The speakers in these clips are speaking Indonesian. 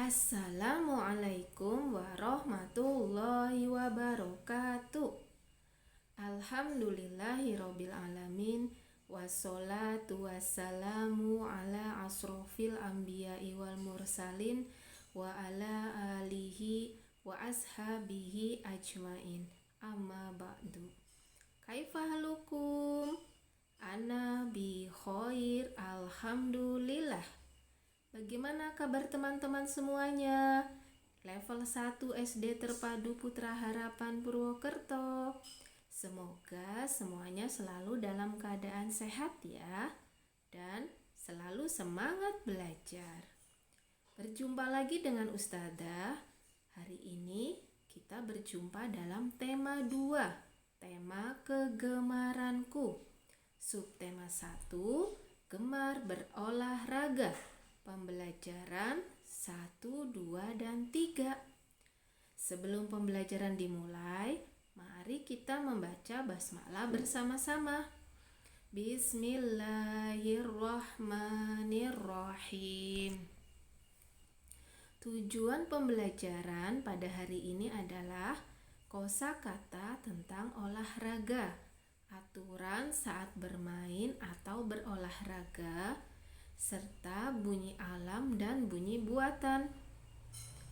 Assalamualaikum warahmatullahi wabarakatuh. Alhamdulillahirabbil alamin. Wassalatu wassalamu ala asrofil anbiya'i wal mursalin wa ala alihi wa ashabihi ajmain. Amma ba'du. Kaifa halukum? Ana bi khair, alhamdulillah. Bagaimana kabar teman-teman semuanya? Level 1 SD Terpadu Putra Harapan Purwokerto. Semoga semuanya selalu dalam keadaan sehat ya, dan selalu semangat belajar. Berjumpa lagi dengan Ustadzah. Hari ini kita berjumpa dalam tema 2, tema kegemaranku. Subtema 1, gemar berolahraga. Pembelajaran 1, 2, dan 3. Sebelum pembelajaran dimulai, mari kita membaca basmalah bersama-sama. Bismillahirrahmanirrahim. Tujuan pembelajaran pada hari ini adalah kosakata tentang olahraga, aturan saat bermain atau berolahraga, serta bunyi alam dan bunyi buatan.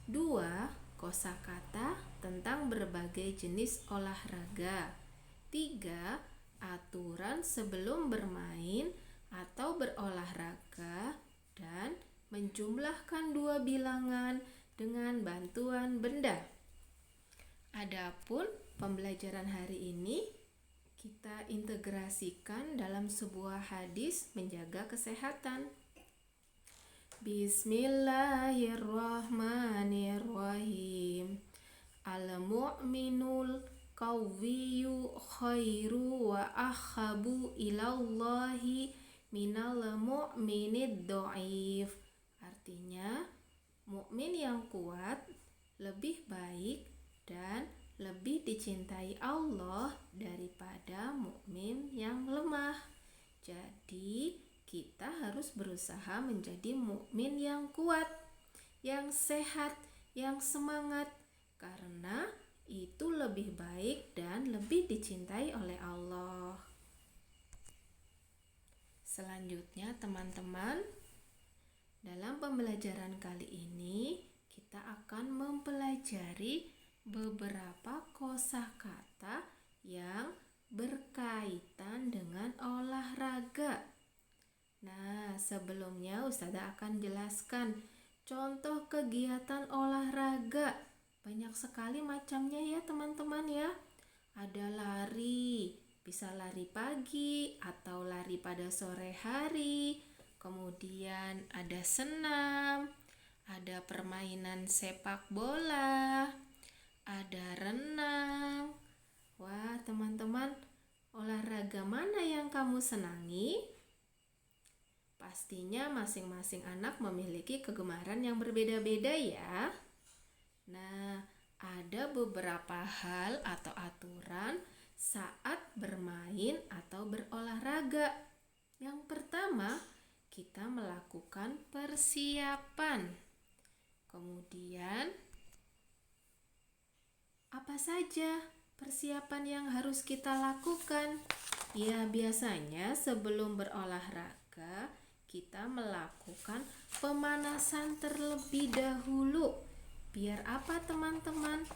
2. Kosakata tentang berbagai jenis olahraga. 3. Aturan sebelum bermain atau berolahraga dan menjumlahkan 2 bilangan dengan bantuan benda. Adapun pembelajaran hari ini kita integrasikan dalam sebuah hadis menjaga kesehatan. Bismillahirrahmanirrahim. Al-mu'minul qawwiyyu khairu wa ahabu ilallahi minal mu'minid do'if. Artinya, mukmin yang kuat lebih baik dan lebih dicintai Allah daripada mukmin yang lemah. Jadi, kita harus berusaha menjadi mukmin yang kuat, yang sehat, yang semangat, karena itu lebih baik dan lebih dicintai oleh Allah. Selanjutnya, teman-teman, dalam pembelajaran kali ini kita akan mempelajari beberapa kosakata yang berkaitan dengan olahraga. Nah, sebelumnya Ustazah akan jelaskan contoh kegiatan olahraga. Banyak sekali macamnya ya teman-teman ya. Ada lari, bisa lari pagi atau lari pada sore hari. Kemudian ada senam, ada permainan sepak bola, ada renang. Wah, teman-teman, olahraga mana yang kamu senangi? Pastinya masing-masing anak memiliki kegemaran yang berbeda-beda ya. Nah, ada beberapa hal atau aturan saat bermain atau berolahraga. Yang pertama, kita melakukan persiapan. Kemudian, apa saja persiapan yang harus kita lakukan? Ya, biasanya sebelum berolahraga, kita melakukan pemanasan terlebih dahulu. Biar apa, teman-teman?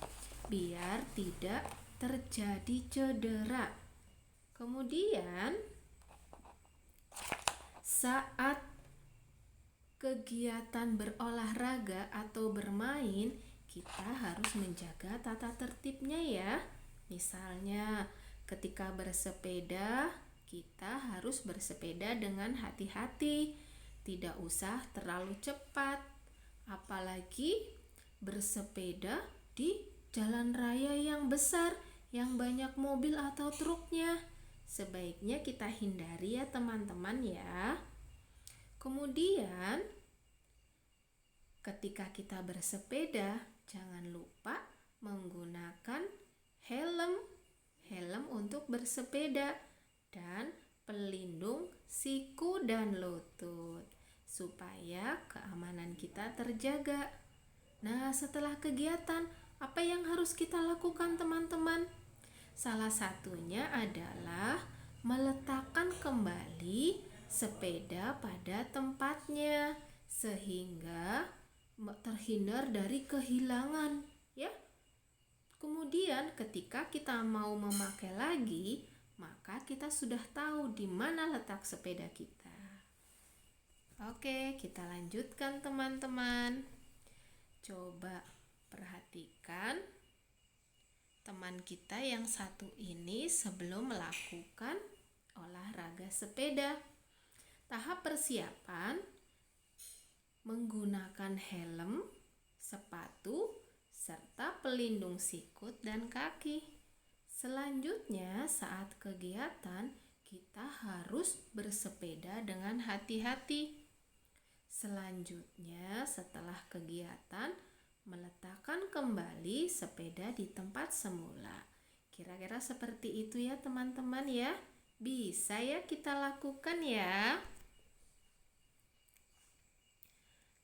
Biar tidak terjadi cedera. Kemudian, saat kegiatan berolahraga atau bermain, kita harus menjaga tata tertibnya ya. Misalnya, ketika bersepeda, kita harus bersepeda dengan hati-hati. Tidak usah terlalu cepat. Apalagi bersepeda di jalan raya yang besar, yang banyak mobil atau truknya. Sebaiknya kita hindari ya teman-teman ya. Kemudian, ketika kita bersepeda, jangan lupa menggunakan helm untuk bersepeda dan pelindung siku dan lutut supaya keamanan kita terjaga. Nah, setelah kegiatan, apa yang harus kita lakukan teman-teman? Salah satunya adalah meletakkan kembali sepeda pada tempatnya sehingga terhindar dari kehilangan, ya. Kemudian ketika kita mau memakai lagi, maka kita sudah tahu di mana letak sepeda kita. Oke, kita lanjutkan teman-teman. Coba perhatikan teman kita yang satu ini sebelum melakukan olahraga sepeda. Tahap persiapan menggunakan helm, sepatu, serta pelindung sikut dan kaki. Selanjutnya, saat kegiatan, kita harus bersepeda dengan hati-hati. Selanjutnya, setelah kegiatan, meletakkan kembali sepeda di tempat semula. Kira-kira seperti itu ya teman-teman ya. Bisa ya kita lakukan ya.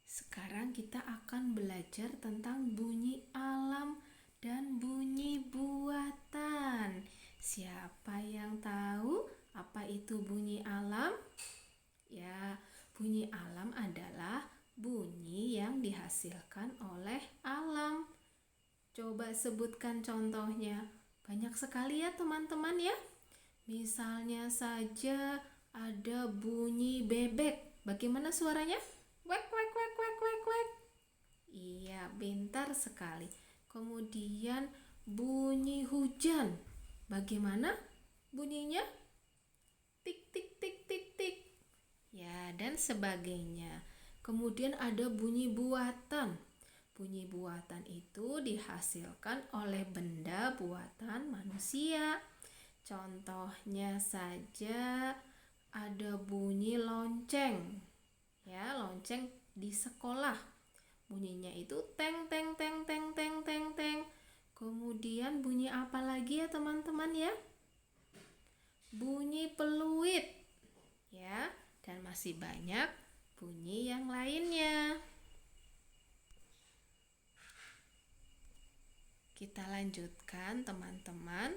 Sekarang kita akan belajar tentang bunyi alam dan bunyi buatan. Siapa yang tahu apa itu bunyi alam? Ya, bunyi alam adalah bunyi yang dihasilkan oleh alam. Coba sebutkan contohnya. Banyak sekali ya teman-teman ya. Misalnya saja ada bunyi bebek. Bagaimana suaranya? Wek, wek, wek, wek, wek, wek. Iya, pintar sekali. Kemudian bunyi hujan. Bagaimana bunyinya? Tik, tik, tik, tik, tik. Ya, dan sebagainya. Kemudian ada bunyi buatan. Bunyi buatan itu dihasilkan oleh benda buatan manusia. Contohnya saja ada bunyi lonceng. Ya, lonceng di sekolah. Bunyinya itu teng teng teng teng teng teng teng. Kemudian bunyi apa lagi ya teman-teman ya? Bunyi peluit. Ya, dan masih banyak bunyi yang lainnya. Kita lanjutkan teman-teman.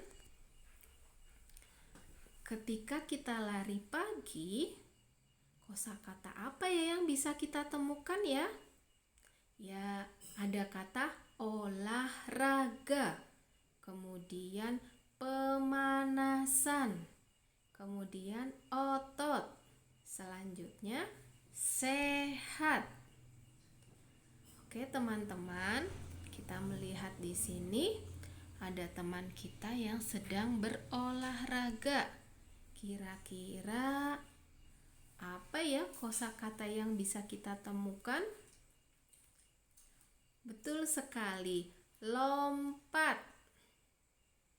Ketika kita lari pagi, kosakata apa ya yang bisa kita temukan ya? Ya, ada kata olahraga, kemudian pemanasan, kemudian otot, selanjutnya sehat. Oke teman-teman, kita melihat di sini ada teman kita yang sedang berolahraga. Kira-kira apa ya kosakata yang bisa kita temukan? Betul sekali, lompat.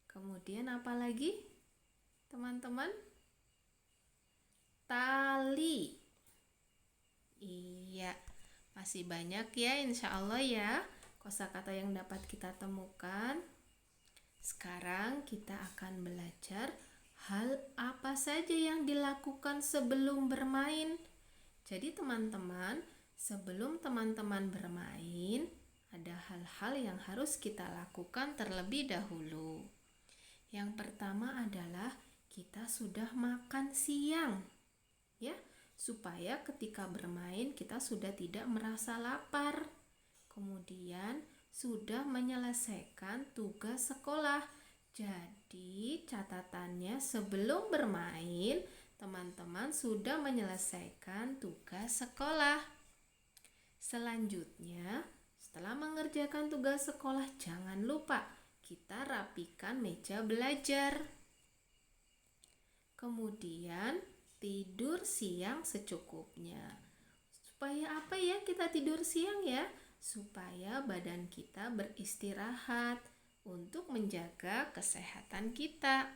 Kemudian apa lagi teman-teman? Tali. Iya, masih banyak ya insya Allah ya kosakata yang dapat kita temukan. Sekarang kita akan belajar hal apa saja yang dilakukan sebelum bermain. Jadi teman-teman, sebelum teman-teman bermain, ada hal-hal yang harus kita lakukan terlebih dahulu. Yang pertama adalah kita sudah makan siang. Ya, supaya ketika bermain kita sudah tidak merasa lapar. Kemudian sudah menyelesaikan tugas sekolah. Jadi catatannya sebelum bermain teman-teman sudah menyelesaikan tugas sekolah. Selanjutnya, setelah mengerjakan tugas sekolah, jangan lupa kita rapikan meja belajar. Kemudian tidur siang secukupnya. Supaya apa ya kita tidur siang ya? Supaya badan kita beristirahat untuk menjaga kesehatan kita.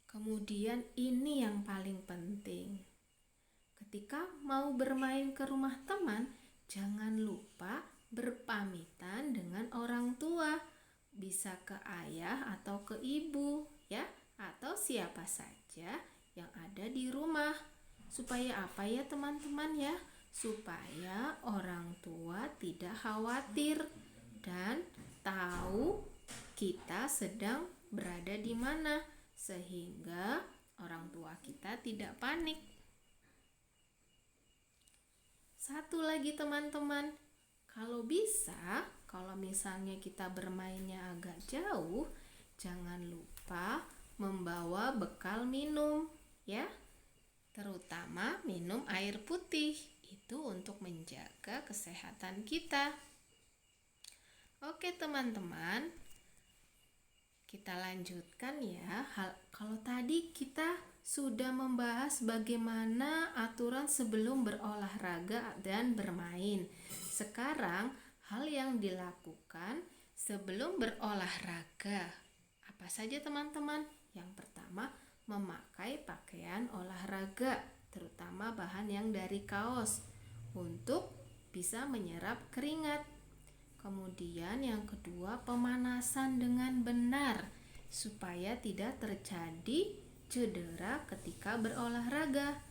Kemudian ini yang paling penting. Ketika mau bermain ke rumah teman, jangan lupa berpamitan dengan orang tua. Bisa ke ayah atau ke ibu ya, atau siapa saja yang ada di rumah. Supaya apa ya teman-teman ya? supaya orang tua tidak khawatir dan tahu kita sedang berada di mana, sehingga orang tua kita tidak panik. Satu lagi teman-teman, kalau bisa, kalau misalnya kita bermainnya agak jauh, jangan lupa membawa bekal minum, ya. Terutama minum air putih, itu untuk menjaga kesehatan kita. Oke teman-teman, kita lanjutkan ya. Kalau tadi kita sudah membahas bagaimana aturan sebelum berolahraga dan bermain. Sekarang hal yang dilakukan sebelum berolahraga. Apa saja teman-teman? Yang pertama, memakai pakaian olahraga, terutama bahan yang dari kaos, untuk bisa menyerap keringat. Kemudian yang kedua, pemanasan dengan benar supaya tidak terjadi cedera ketika berolahraga.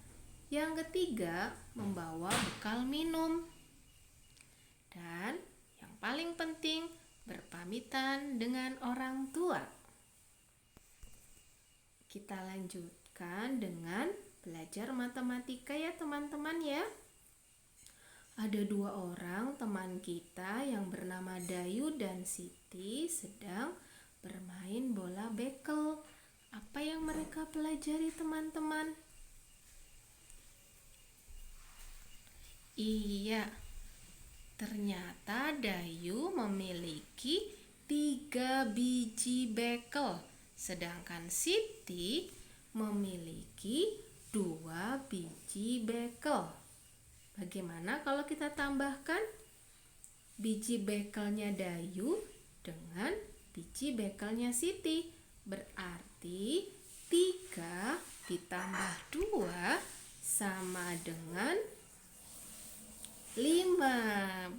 Yang ketiga, membawa bekal minum. Dan yang paling penting, berpamitan dengan orang tua. Kita lanjutkan dengan belajar matematika ya teman-teman ya. Ada 2 orang teman kita yang bernama Dayu dan Siti sedang bermain bola bekel. Apa yang mereka pelajari teman-teman? Iya, ternyata Dayu memiliki 3 biji bekel, sedangkan Siti memiliki 2 biji bekel. Bagaimana kalau kita tambahkan biji bekelnya Dayu dengan biji bekelnya Siti? Berarti 3 ditambah 2 sama dengan 5.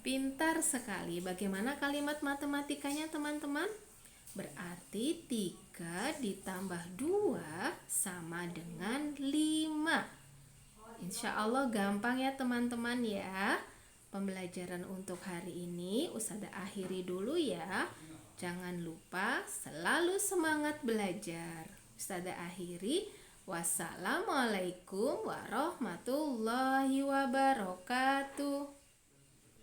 Pintar sekali. Bagaimana kalimat matematikanya teman-teman? Berarti 3 ditambah 2 sama dengan 5. Insya Allah gampang ya teman-teman ya. Pembelajaran untuk hari ini Ustazah akhiri dulu ya. Jangan lupa selalu semangat belajar. Ustazah akhiri. Wassalamualaikum warahmatullahi wabarakatuh.